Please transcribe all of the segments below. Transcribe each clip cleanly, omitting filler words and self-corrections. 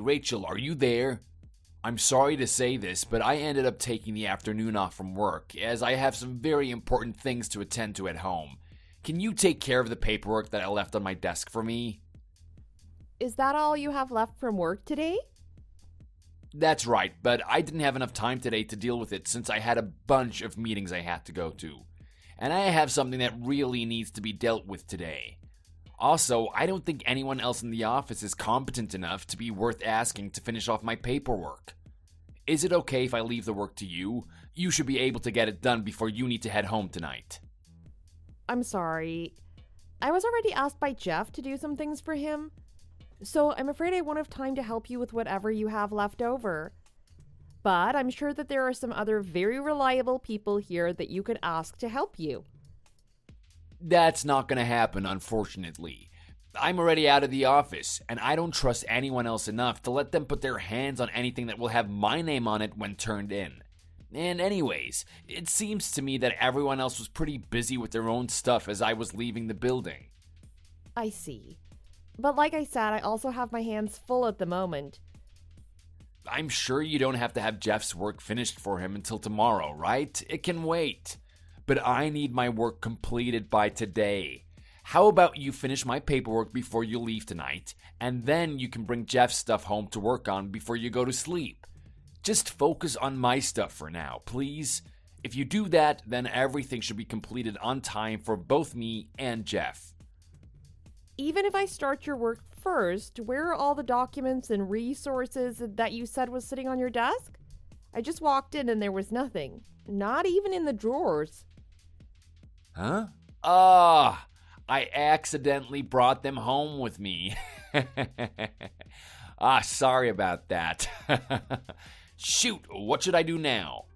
Rachel, are you there? I'm sorry to say this, but I ended up taking the afternoon off from work, as I have some very important things to attend to at home. Can you take care of the paperwork that I left on my desk for me? Is that all you have left from work today? That's right, but I didn't have enough time today to deal with it since I had a bunch of meetings I had to go to. And I have something that really needs to be dealt with today. Also, I don't think anyone else in the office is competent enough to be worth asking to finish off my paperwork. Is it okay if I leave the work to you? You should be able to get it done before you need to head home tonight. I'm sorry. I was already asked by Jeff to do some things for him, so I'm afraid I won't have time to help you with whatever you have left over. But I'm sure that there are some other very reliable people here that you could ask to help you. That's not going to happen, unfortunately. I'm already out of the office, and I don't trust anyone else enough to let them put their hands on anything that will have my name on it when turned in. And anyways, it seems to me that everyone else was pretty busy with their own stuff as I was leaving the building. I see. But like I said, I also have my hands full at the moment. I'm sure you don't have to have Jeff's work finished for him until tomorrow, right? It can wait. But I need my work completed by today. How about you finish my paperwork before you leave tonight, and then you can bring Jeff's stuff home to work on before you go to sleep. Just focus on my stuff for now, please. If you do that, then everything should be completed on time for both me and Jeff. Even if I start your work first, where are all the documents and resources that you said was sitting on your desk? I just walked in and there was nothing. Not even in the drawers. Huh? I accidentally brought them home with me. Sorry about that. Shoot, what should I do now?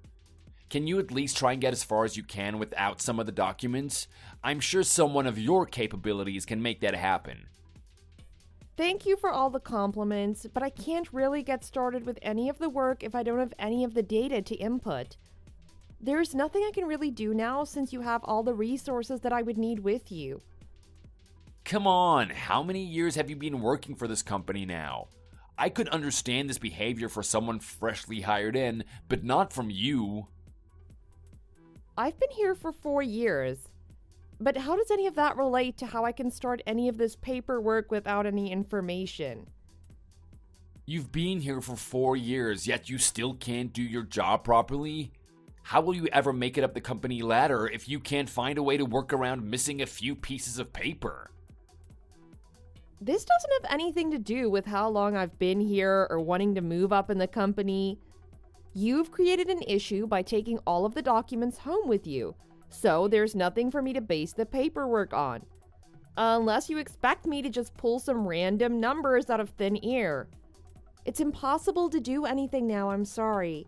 Can you at least try and get as far as you can without some of the documents? I'm sure someone of your capabilities can make that happen. Thank you for all the compliments, but I can't really get started with any of the work if I don't have any of the data to input. There's nothing I can really do now since you have all the resources that I would need with you. Come on, how many years have you been working for this company now? I could understand this behavior for someone freshly hired in, but not from you. I've been here for 4 years. But how does any of that relate to how I can start any of this paperwork without any information? You've been here for 4 years, yet you still can't do your job properly? How will you ever make it up the company ladder if you can't find a way to work around missing a few pieces of paper? This doesn't have anything to do with how long I've been here or wanting to move up in the company. You've created an issue by taking all of the documents home with you, so there's nothing for me to base the paperwork on. Unless you expect me to just pull some random numbers out of thin air. It's impossible to do anything now, I'm sorry.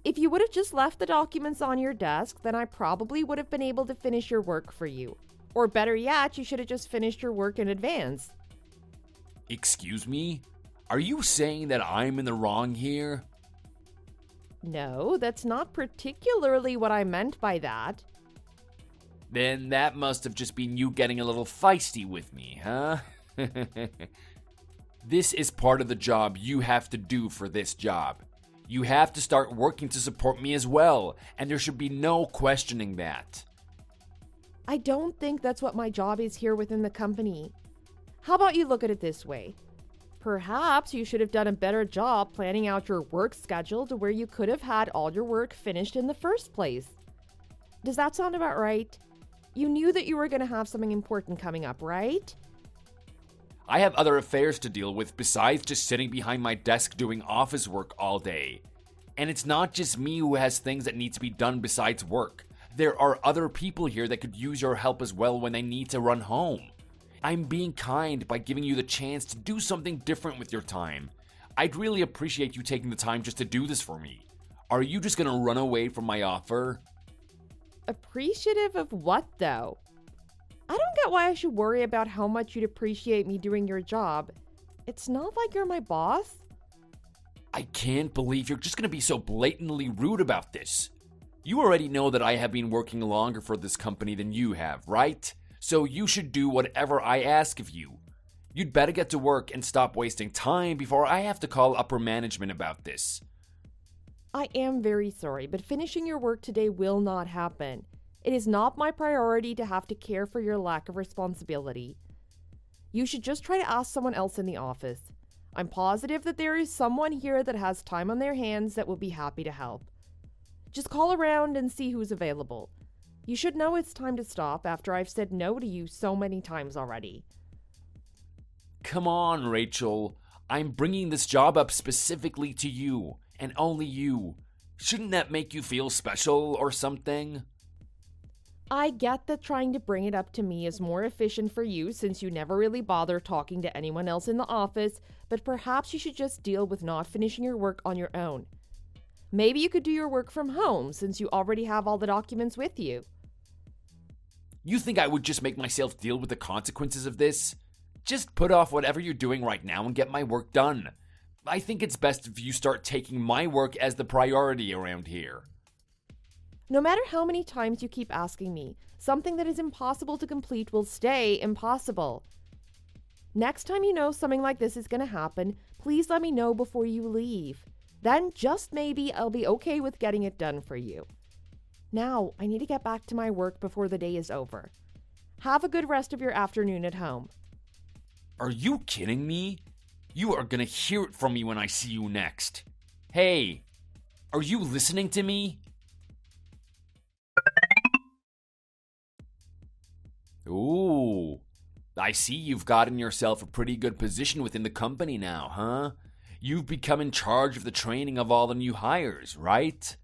If you would have just left the documents on your desk, then I probably would have been able to finish your work for you. Or better yet, you should have just finished your work in advance. Excuse me? Are you saying that I'm in the wrong here? No, that's not particularly what I meant by that. Then that must have just been you getting a little feisty with me, huh? This is part of the job you have to do for this job. You have to start working to support me as well, and there should be no questioning that. I don't think that's what my job is here within the company. How about you look at it this way? Perhaps you should have done a better job planning out your work schedule to where you could have had all your work finished in the first place. Does that sound about right? You knew that you were going to have something important coming up, right? I have other affairs to deal with besides just sitting behind my desk doing office work all day. And it's not just me who has things that need to be done besides work. There are other people here that could use your help as well when they need to run home. I'm being kind by giving you the chance to do something different with your time. I'd really appreciate you taking the time just to do this for me. Are you just gonna run away from my offer? Appreciative of what, though? I don't get why I should worry about how much you'd appreciate me doing your job. It's not like you're my boss. I can't believe you're just gonna be so blatantly rude about this. You already know that I have been working longer for this company than you have, right? So you should do whatever I ask of you. You'd better get to work and stop wasting time before I have to call upper management about this. I am very sorry, but finishing your work today will not happen. It is not my priority to have to care for your lack of responsibility. You should just try to ask someone else in the office. I'm positive that there is someone here that has time on their hands that will be happy to help. Just call around and see who's available. You should know it's time to stop after I've said no to you so many times already. Come on, Rachel. I'm bringing this job up specifically to you, and only you. Shouldn't that make you feel special or something? I get that trying to bring it up to me is more efficient for you since you never really bother talking to anyone else in the office, but perhaps you should just deal with not finishing your work on your own. Maybe you could do your work from home since you already have all the documents with you. You think I would just make myself deal with the consequences of this? Just put off whatever you're doing right now and get my work done. I think it's best if you start taking my work as the priority around here. No matter how many times you keep asking me, something that is impossible to complete will stay impossible. Next time you know something like this is going to happen, please let me know before you leave. Then just maybe I'll be okay with getting it done for you. Now, I need to get back to my work before the day is over. Have a good rest of your afternoon at home. Are you kidding me? You are gonna hear it from me when I see you next. Hey, are you listening to me? Ooh, I see you've gotten yourself a pretty good position within the company now, huh? You've become in charge of the training of all the new hires, right?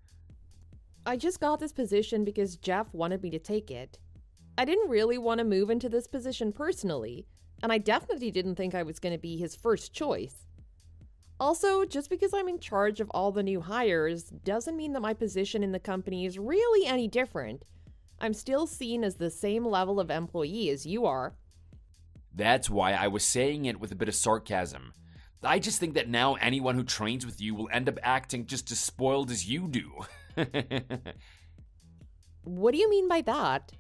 I just got this position because Jeff wanted me to take it. I didn't really want to move into this position personally, and I definitely didn't think I was going to be his first choice. Also, just because I'm in charge of all the new hires doesn't mean that my position in the company is really any different. I'm still seen as the same level of employee as you are. That's why I was saying it with a bit of sarcasm. I just think that now anyone who trains with you will end up acting just as spoiled as you do. What do you mean by that?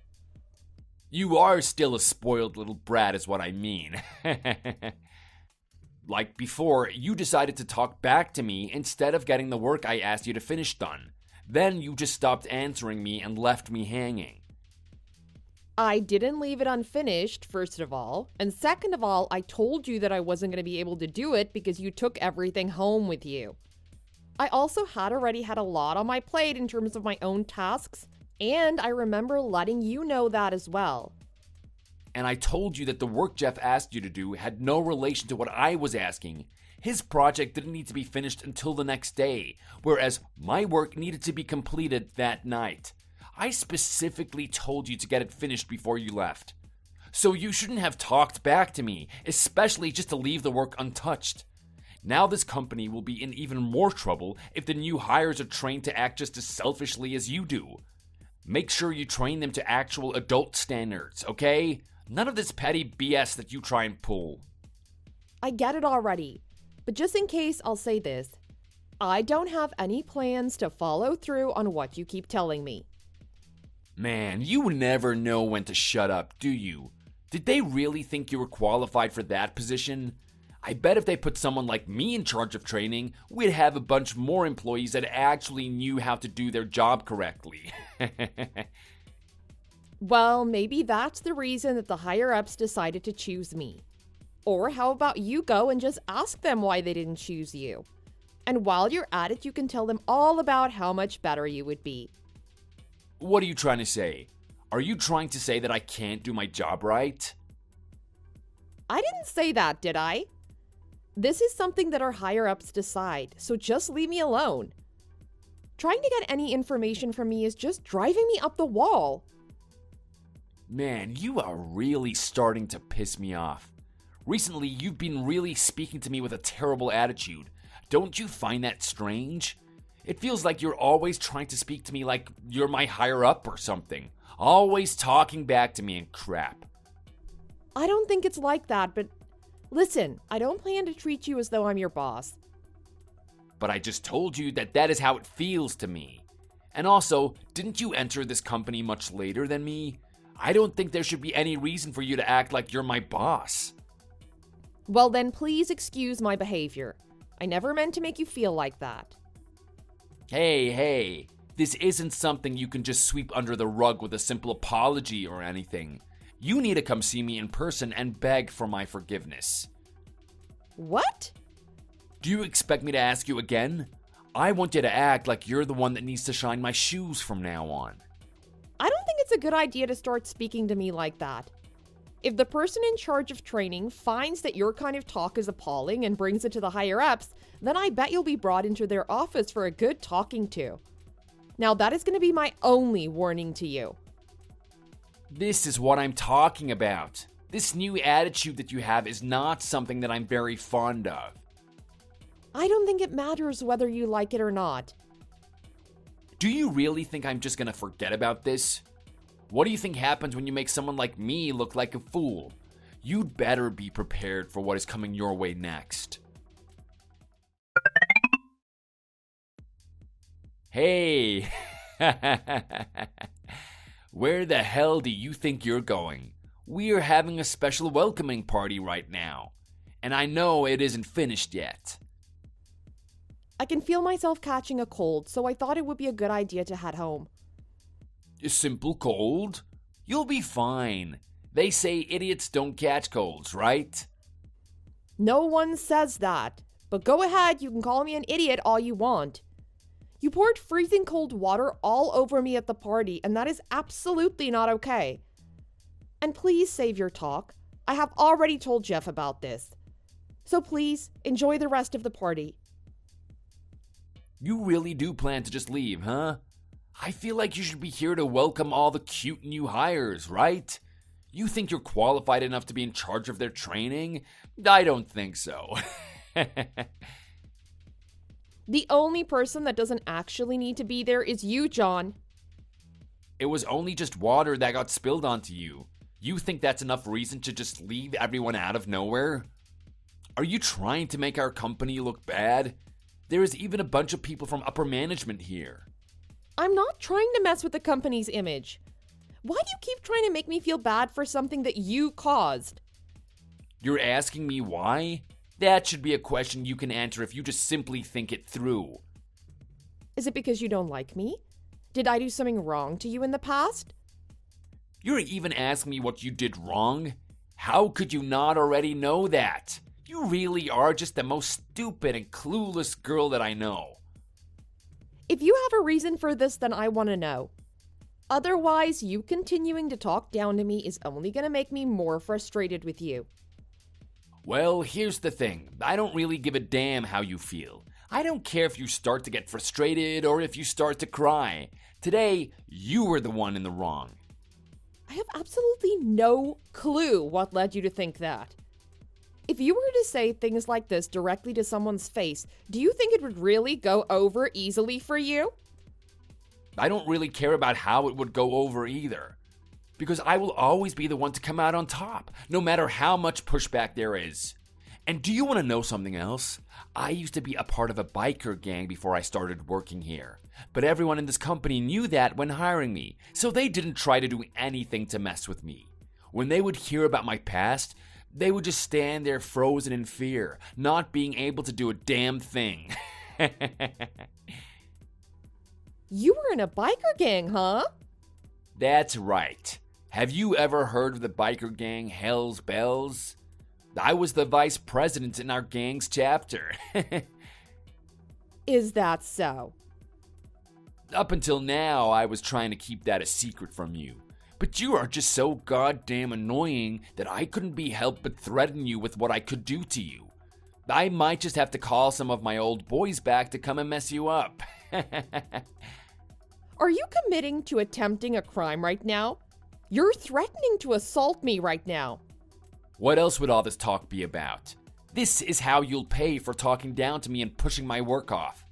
You are still a spoiled little brat is what I mean. Like before, you decided to talk back to me instead of getting the work I asked you to finish done. Then you just stopped answering me and left me hanging. I didn't leave it unfinished, first of all. And second of all, I told you that I wasn't going to be able to do it because you took everything home with you. I also had already had a lot on my plate in terms of my own tasks, and I remember letting you know that as well. And I told you that the work Jeff asked you to do had no relation to what I was asking. His project didn't need to be finished until the next day, whereas my work needed to be completed that night. I specifically told you to get it finished before you left. So you shouldn't have talked back to me, especially just to leave the work untouched. Now this company will be in even more trouble if the new hires are trained to act just as selfishly as you do. Make sure you train them to actual adult standards, okay? None of this petty BS that you try and pull. I get it already, but just in case, I'll say this. I don't have any plans to follow through on what you keep telling me. Man, you never know when to shut up, do you? Did they really think you were qualified for that position? I bet if they put someone like me in charge of training, we'd have a bunch more employees that actually knew how to do their job correctly. Well, maybe that's the reason that the higher-ups decided to choose me. Or how about you go and just ask them why they didn't choose you? And while you're at it, you can tell them all about how much better you would be. What are you trying to say? Are you trying to say that I can't do my job right? I didn't say that, did I? This is something that our higher-ups decide, so just leave me alone. Trying to get any information from me is just driving me up the wall. Man, you are really starting to piss me off. Recently, you've been really speaking to me with a terrible attitude. Don't you find that strange? It feels like you're always trying to speak to me like you're my higher-up or something. Always talking back to me and crap. I don't think it's like that, but listen, I don't plan to treat you as though I'm your boss. But I just told you that that is how it feels to me. And also, didn't you enter this company much later than me? I don't think there should be any reason for you to act like you're my boss. Well then, please excuse my behavior. I never meant to make you feel like that. Hey, this isn't something you can just sweep under the rug with a simple apology or anything. You need to come see me in person and beg for my forgiveness. What? Do you expect me to ask you again? I want you to act like you're the one that needs to shine my shoes from now on. I don't think it's a good idea to start speaking to me like that. If the person in charge of training finds that your kind of talk is appalling and brings it to the higher-ups, then I bet you'll be brought into their office for a good talking to. Now that is going to be my only warning to you. This is what I'm talking about. This new attitude that you have is not something that I'm very fond of. I don't think it matters whether you like it or not. Do you really think I'm just gonna forget about this? What do you think happens when you make someone like me look like a fool? You'd better be prepared for what is coming your way next. Hey! Where the hell do you think you're going? We're having a special welcoming party right now. And I know it isn't finished yet. I can feel myself catching a cold, so I thought it would be a good idea to head home. A simple cold? You'll be fine. They say idiots don't catch colds, right? No one says that. But go ahead, you can call me an idiot all you want. You poured freezing cold water all over me at the party, and that is absolutely not okay. And please save your talk. I have already told Jeff about this. So please, enjoy the rest of the party. You really do plan to just leave, huh? I feel like you should be here to welcome all the cute new hires, right? You think you're qualified enough to be in charge of their training? I don't think so. The only person that doesn't actually need to be there is you, John. It was only just water that got spilled onto you. You think that's enough reason to just leave everyone out of nowhere? Are you trying to make our company look bad? There is even a bunch of people from upper management here. I'm not trying to mess with the company's image. Why do you keep trying to make me feel bad for something that you caused? You're asking me why? That should be a question you can answer if you just simply think it through. Is it because you don't like me? Did I do something wrong to you in the past? You're even asking me what you did wrong? How could you not already know that? You really are just the most stupid and clueless girl that I know. If you have a reason for this, then I want to know. Otherwise, you continuing to talk down to me is only going to make me more frustrated with you. Well, here's the thing. I don't really give a damn how you feel. I don't care if you start to get frustrated or if you start to cry. Today, you were the one in the wrong. I have absolutely no clue what led you to think that. If you were to say things like this directly to someone's face, do you think it would really go over easily for you? I don't really care about how it would go over either. Because I will always be the one to come out on top, no matter how much pushback there is. And do you want to know something else? I used to be a part of a biker gang before I started working here. But everyone in this company knew that when hiring me, so they didn't try to do anything to mess with me. When they would hear about my past, they would just stand there frozen in fear, not being able to do a damn thing. You were in a biker gang, huh? That's right. Have you ever heard of the biker gang Hell's Bells? I was the vice president in our gang's chapter. Is that so? Up until now, I was trying to keep that a secret from you. But you are just so goddamn annoying that I couldn't be helped but threaten you with what I could do to you. I might just have to call some of my old boys back to come and mess you up. Are you committing to attempting a crime right now? You're threatening to assault me right now. What else would all this talk be about? This is how you'll pay for talking down to me and pushing my work off.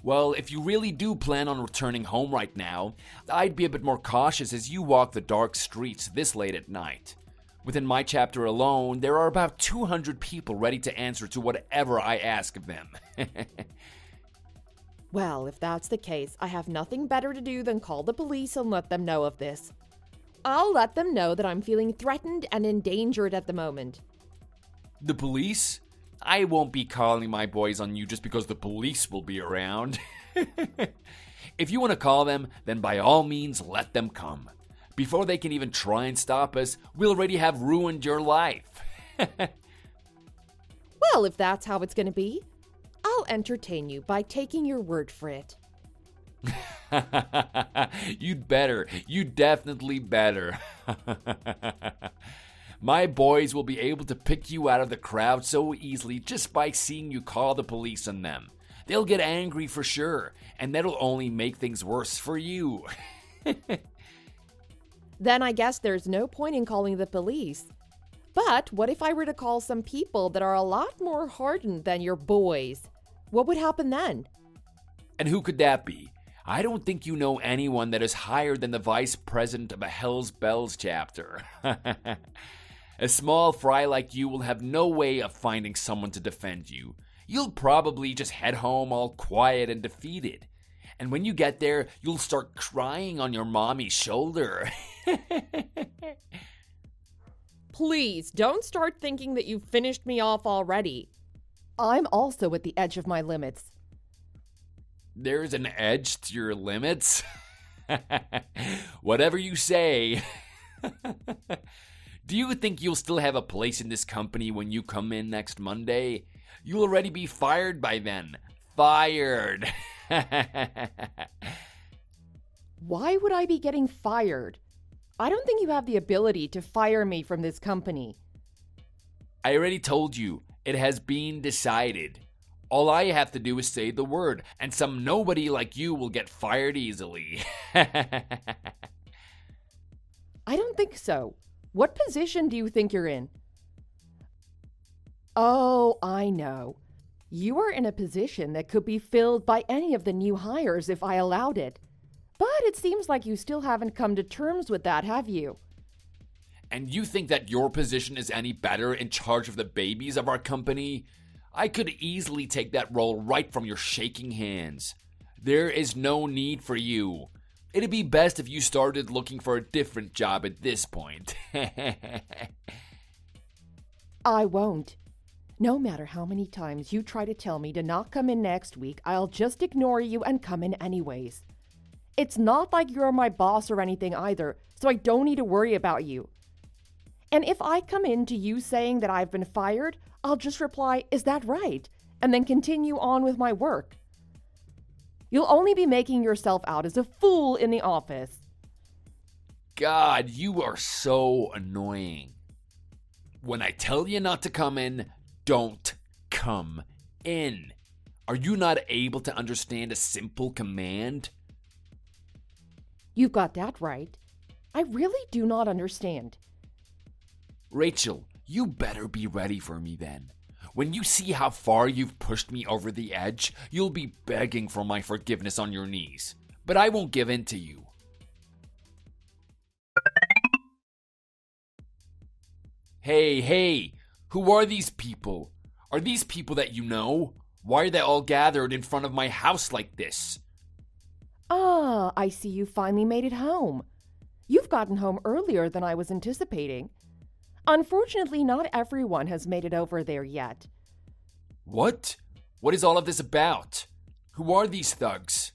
Well, if you really do plan on returning home right now, I'd be a bit more cautious as you walk the dark streets this late at night. Within my chapter alone, there are about 200 people ready to answer to whatever I ask of them. Well, if that's the case, I have nothing better to do than call the police and let them know of this. I'll let them know that I'm feeling threatened and endangered at the moment. The police? I won't be calling my boys on you just because the police will be around. If you want to call them, then by all means let them come. Before they can even try and stop us, we'll already have ruined your life. Well, if that's how it's going to be, I'll entertain you by taking your word for it. You'd better. You definitely better. My boys will be able to pick you out of the crowd so easily just by seeing you call the police on them. They'll get angry for sure, and that'll only make things worse for you. Then I guess there's no point in calling the police. But what if I were to call some people that are a lot more hardened than your boys? What would happen then? And who could that be? I don't think you know anyone that is higher than the vice president of a Hell's Bells chapter. A small fry like you will have no way of finding someone to defend you. You'll probably just head home all quiet and defeated. And when you get there, you'll start crying on your mommy's shoulder. Please, don't start thinking that you've finished me off already. I'm also at the edge of my limits. There's an edge to your limits? Whatever you say. Do you think you'll still have a place in this company when you come in next Monday? You'll already be fired by then. Fired. Why would I be getting fired? I don't think you have the ability to fire me from this company. I already told you, it has been decided. All I have to do is say the word, and some nobody like you will get fired easily. I don't think so. What position do you think you're in? Oh, I know. You are in a position that could be filled by any of the new hires if I allowed it. But it seems like you still haven't come to terms with that, have you? And you think that your position is any better in charge of the babies of our company? I could easily take that role right from your shaking hands. There is no need for you. It'd be best if you started looking for a different job at this point. I won't. No matter how many times you try to tell me to not come in next week, I'll just ignore you and come in anyways. It's not like you're my boss or anything either, so I don't need to worry about you. And if I come in to you saying that I've been fired, I'll just reply, "Is that right?" and then continue on with my work. You'll only be making yourself out as a fool in the office. God, you are so annoying. When I tell you not to come in, don't come in. Are you not able to understand a simple command? You've got that right. I really do not understand. Rachel, you better be ready for me then. When you see how far you've pushed me over the edge, you'll be begging for my forgiveness on your knees. But I won't give in to you. Hey, who are these people? Are these people that you know? Why are they all gathered in front of my house like this? Ah, I see you finally made it home. You've gotten home earlier than I was anticipating. Unfortunately, not everyone has made it over there yet. What? What is all of this about? Who are these thugs?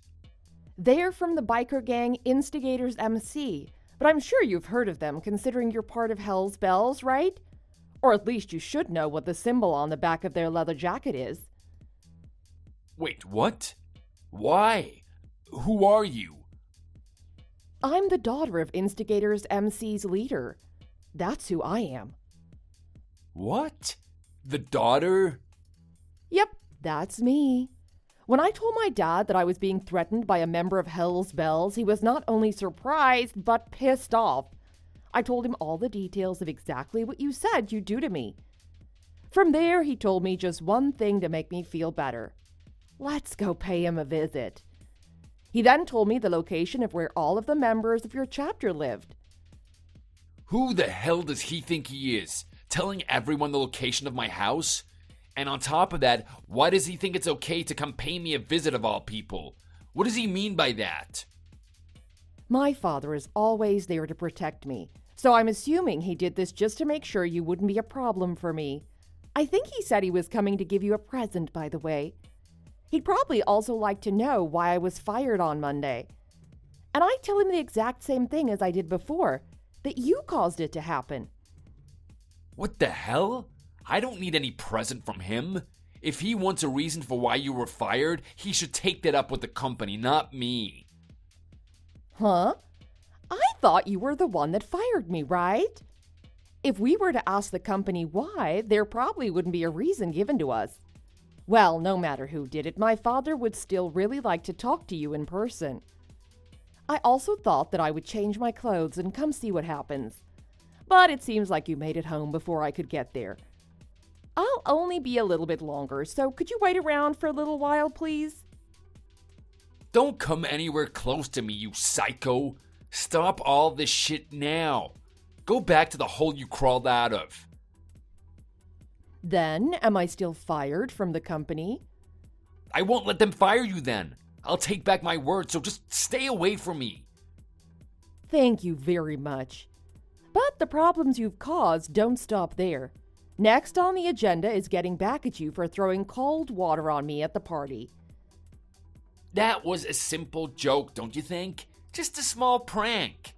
They're from the biker gang Instigators MC, but I'm sure you've heard of them considering you're part of Hell's Bells, right? Or at least you should know what the symbol on the back of their leather jacket is. Wait, what? Why? Who are you? I'm the daughter of Instigators MC's leader. That's who I am. What? The daughter? Yep, that's me. When I told my dad that I was being threatened by a member of Hell's Bells, he was not only surprised, but pissed off. I told him all the details of exactly what you said you'd do to me. From there, he told me just one thing to make me feel better. Let's go pay him a visit. He then told me the location of where all of the members of your chapter lived. Who the hell does he think he is? Telling everyone the location of my house? And on top of that, why does he think it's okay to come pay me a visit of all people? What does he mean by that? My father is always there to protect me, so I'm assuming he did this just to make sure you wouldn't be a problem for me. I think he said he was coming to give you a present, by the way. He'd probably also like to know why I was fired on Monday. And I tell him the exact same thing as I did before, that you caused it to happen. What the hell? I don't need any present from him. If he wants a reason for why you were fired, he should take that up with the company, not me. Huh? I thought you were the one that fired me, right? If we were to ask the company why, there probably wouldn't be a reason given to us. Well, no matter who did it, my father would still really like to talk to you in person. I also thought that I would change my clothes and come see what happens. But it seems like you made it home before I could get there. I'll only be a little bit longer, so could you wait around for a little while, please? Don't come anywhere close to me, you psycho. Stop all this shit now. Go back to the hole you crawled out of. Then, am I still fired from the company? I won't let them fire you then. I'll take back my word, so just stay away from me. Thank you very much. But the problems you've caused don't stop there. Next on the agenda is getting back at you for throwing cold water on me at the party. That was a simple joke, don't you think? Just a small prank.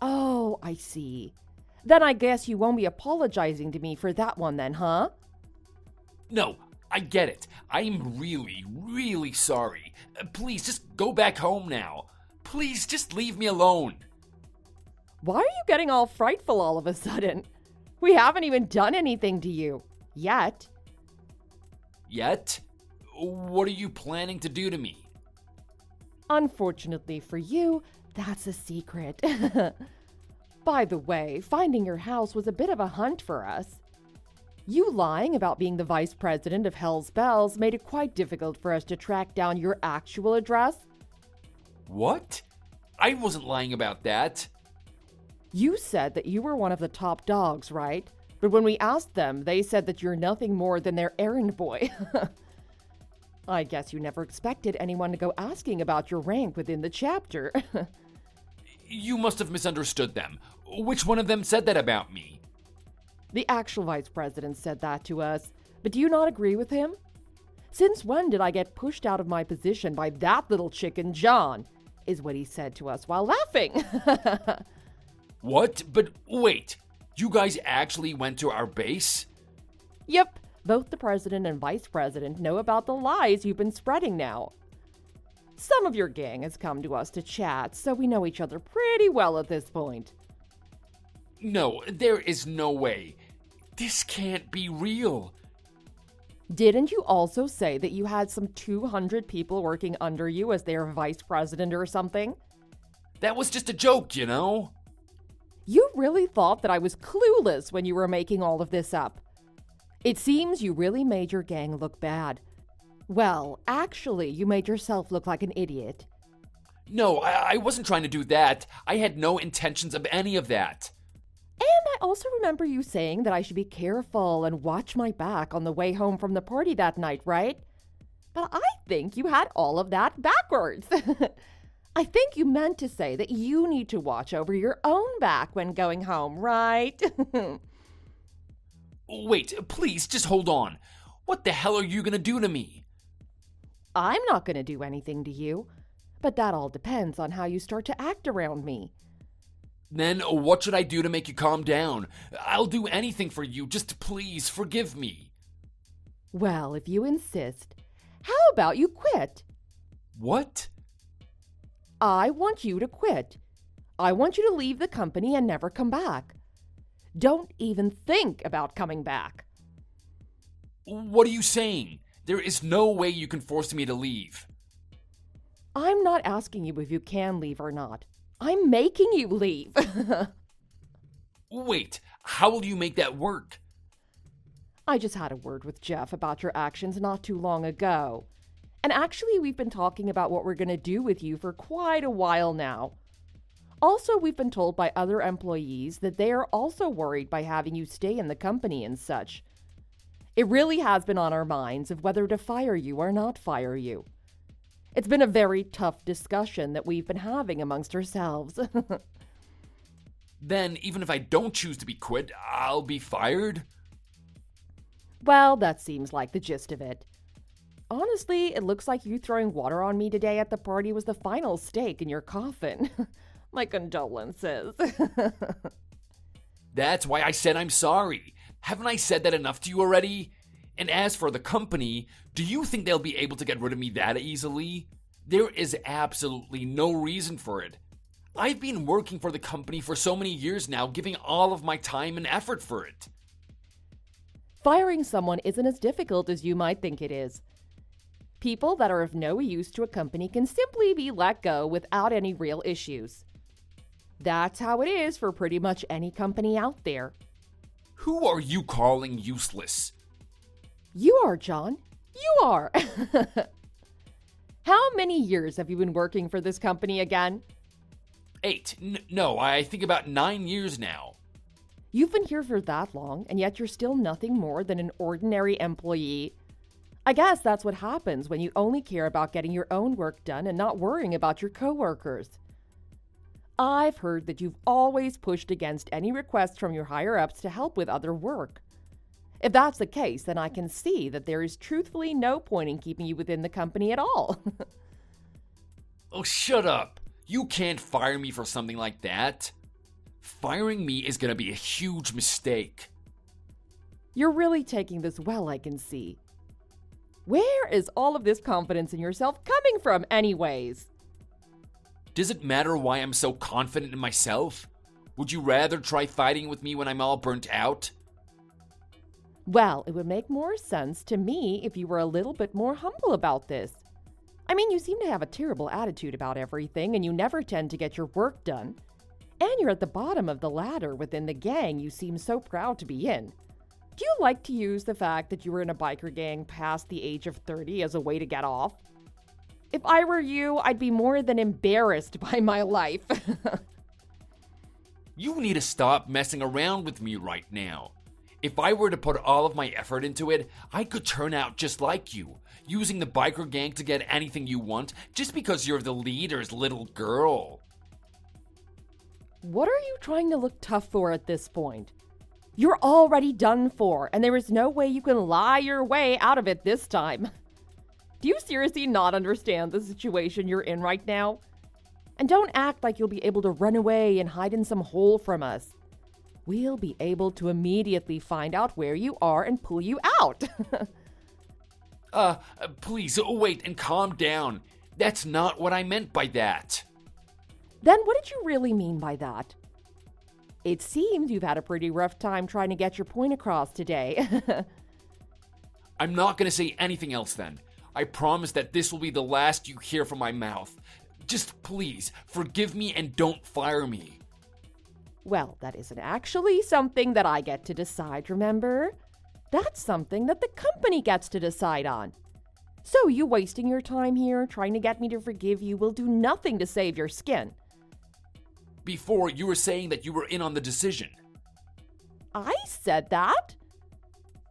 Oh, I see. Then I guess you won't be apologizing to me for that one then, huh? No, I get it. I'm really, really sorry. Please, just go back home now. Please, just leave me alone. Why are you getting all frightful all of a sudden? We haven't even done anything to you. Yet. Yet? What are you planning to do to me? Unfortunately for you, that's a secret. By the way, finding your house was a bit of a hunt for us. You lying about being the vice president of Hell's Bells made it quite difficult for us to track down your actual address. What? I wasn't lying about that. You said that you were one of the top dogs, right? But when we asked them, they said that you're nothing more than their errand boy. I guess you never expected anyone to go asking about your rank within the chapter. You must have misunderstood them. Which one of them said that about me? The actual vice president said that to us, but do you not agree with him? Since when did I get pushed out of my position by that little chicken John? Is what he said to us while laughing. What? But wait, you guys actually went to our base? Yep, both the president and vice president know about the lies you've been spreading now. Some of your gang has come to us to chat, so we know each other pretty well at this point. No, there is no way. This can't be real. Didn't you also say that you had some 200 people working under you as their vice president or something? That was just a joke, you know? You really thought that I was clueless when you were making all of this up. It seems you really made your gang look bad. Well, actually, you made yourself look like an idiot. No, I wasn't trying to do that. I had no intentions of any of that. And I also remember you saying that I should be careful and watch my back on the way home from the party that night, right? But I think you had all of that backwards. I think you meant to say that you need to watch over your own back when going home, right? Wait, please, just hold on. What the hell are you gonna do to me? I'm not going to do anything to you, but that all depends on how you start to act around me. Then what should I do to make you calm down? I'll do anything for you, just please forgive me. Well, if you insist, how about you quit? What? I want you to quit. I want you to leave the company and never come back. Don't even think about coming back. What are you saying? There is no way you can force me to leave. I'm not asking you if you can leave or not. I'm making you leave. Wait, how will you make that work? I just had a word with Jeff about your actions not too long ago. And actually, we've been talking about what we're going to do with you for quite a while now. Also, we've been told by other employees that they are also worried by having you stay in the company and such. It really has been on our minds of whether to fire you or not fire you. It's been a very tough discussion that we've been having amongst ourselves. Then, even if I don't choose to be quit, I'll be fired? Well, that seems like the gist of it. Honestly, it looks like you throwing water on me today at the party was the final stake in your coffin. My condolences. That's why I said I'm sorry. Haven't I said that enough to you already? And as for the company, do you think they'll be able to get rid of me that easily? There is absolutely no reason for it. I've been working for the company for so many years now, giving all of my time and effort for it. Firing someone isn't as difficult as you might think it is. People that are of no use to a company can simply be let go without any real issues. That's how it is for pretty much any company out there. Who are you calling useless? You are, John. You are. How many years have you been working for this company again? 8. No, I think about 9 years now. You've been here for that long, and yet you're still nothing more than an ordinary employee. I guess that's what happens when you only care about getting your own work done and not worrying about your coworkers. I've heard that you've always pushed against any requests from your higher-ups to help with other work. If that's the case, then I can see that there is truthfully no point in keeping you within the company at all. Oh, shut up. You can't fire me for something like that. Firing me is going to be a huge mistake. You're really taking this well, I can see. Where is all of this confidence in yourself coming from anyways? Does it matter why I'm so confident in myself? Would you rather try fighting with me when I'm all burnt out? Well, it would make more sense to me if you were a little bit more humble about this. I mean, you seem to have a terrible attitude about everything, and you never tend to get your work done. And you're at the bottom of the ladder within the gang you seem so proud to be in. Do you like to use the fact that you were in a biker gang past the age of 30 as a way to get off? If I were you, I'd be more than embarrassed by my life. You need to stop messing around with me right now. If I were to put all of my effort into it, I could turn out just like you, using the biker gang to get anything you want just because you're the leader's little girl. What are you trying to look tough for at this point? You're already done for, and there is no way you can lie your way out of it this time. Do you seriously not understand the situation you're in right now? And don't act like you'll be able to run away and hide in some hole from us. We'll be able to immediately find out where you are and pull you out. Please, wait and calm down. That's not what I meant by that. Then what did you really mean by that? It seems you've had a pretty rough time trying to get your point across today. I'm not going to say anything else then. I promise that this will be the last you hear from my mouth. Just please, forgive me and don't fire me. Well, that isn't actually something that I get to decide, remember? That's something that the company gets to decide on. So you wasting your time here trying to get me to forgive you will do nothing to save your skin. Before, you were saying that you were in on the decision. I said that?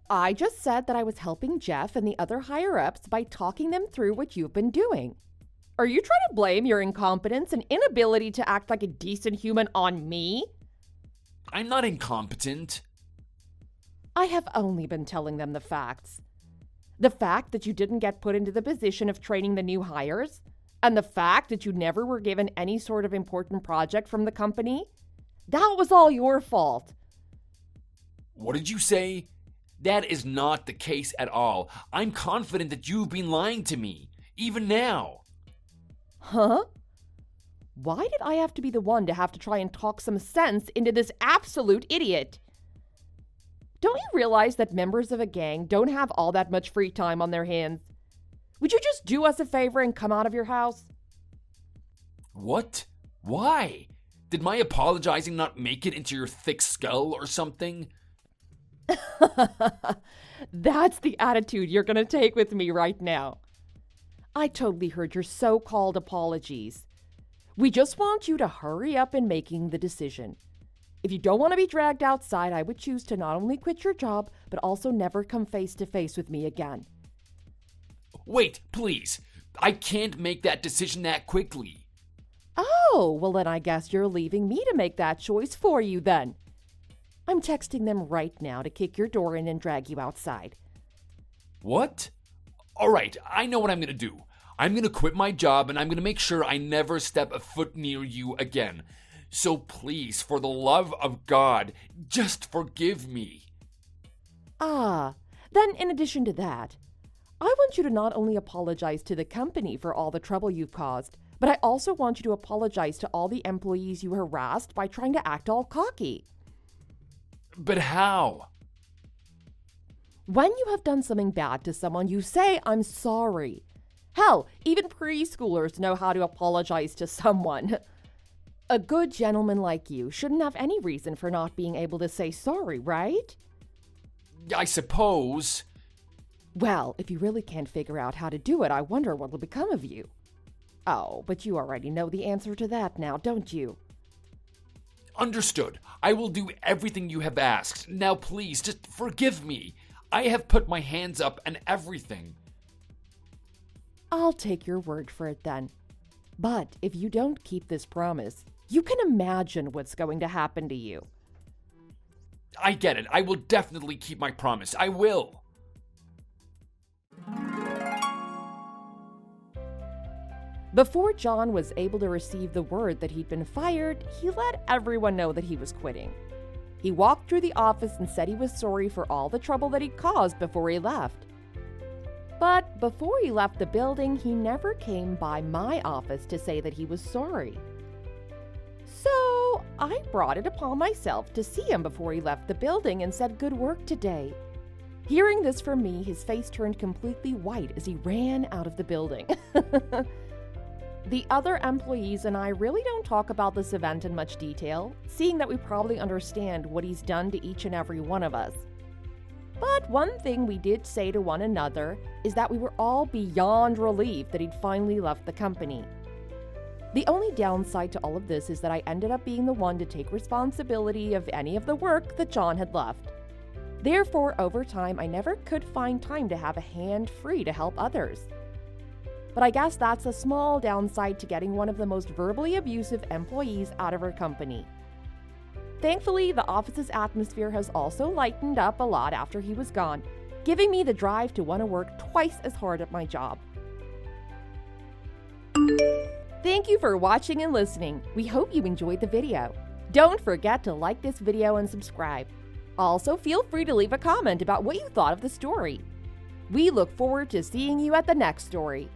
I just said that I was helping Jeff and the other higher-ups by talking them through what you've been doing. Are you trying to blame your incompetence and inability to act like a decent human on me? I'm not incompetent. I have only been telling them the facts. The fact that you didn't get put into the position of training the new hires, and the fact that you never were given any sort of important project from the company, that was all your fault. What did you say? That is not the case at all. I'm confident that you've been lying to me, even now. Huh? Why did I have to be the one to have to try and talk some sense into this absolute idiot? Don't you realize that members of a gang don't have all that much free time on their hands? Would you just do us a favor and come out of your house? What? Why? Did my apologizing not make it into your thick skull or something? That's the attitude you're going to take with me right now. I totally heard your so-called apologies. We just want you to hurry up in making the decision. If you don't want to be dragged outside, I would choose to not only quit your job, but also never come face to face with me again. Wait, please. I can't make that decision that quickly. Oh, well then I guess you're leaving me to make that choice for you then. I'm texting them right now to kick your door in and drag you outside. What? All right, I know what I'm going to do. I'm going to quit my job and I'm going to make sure I never step a foot near you again. So please, for the love of God, just forgive me. Then in addition to that, I want you to not only apologize to the company for all the trouble you've caused, but I also want you to apologize to all the employees you harassed by trying to act all cocky. But how? When you have done something bad to someone, you say, "I'm sorry." Hell, even preschoolers know how to apologize to someone. A good gentleman like you shouldn't have any reason for not being able to say sorry, right? I suppose. Well, if you really can't figure out how to do it, I wonder what will become of you. Oh, but you already know the answer to that now, don't you? Understood. I will do everything you have asked. Now please, just forgive me. I have put my hands up and everything. I'll take your word for it then. But if you don't keep this promise, you can imagine what's going to happen to you. I get it. I will definitely keep my promise. I will. Before John was able to receive the word that he'd been fired, he let everyone know that he was quitting. He walked through the office and said he was sorry for all the trouble that he'd caused before he left. But before he left the building, he never came by my office to say that he was sorry. So I brought it upon myself to see him before he left the building and said, "Good work today." Hearing this from me, his face turned completely white as he ran out of the building. The other employees and I really don't talk about this event in much detail, seeing that we probably understand what he's done to each and every one of us. But one thing we did say to one another is that we were all beyond relieved that he'd finally left the company. The only downside to all of this is that I ended up being the one to take responsibility of any of the work that John had left. Therefore, over time, I never could find time to have a hand free to help others. But I guess that's a small downside to getting one of the most verbally abusive employees out of our company. Thankfully, the office's atmosphere has also lightened up a lot after he was gone, giving me the drive to want to work twice as hard at my job. Thank you for watching and listening. We hope you enjoyed the video. Don't forget to like this video and subscribe. Also, feel free to leave a comment about what you thought of the story. We look forward to seeing you at the next story.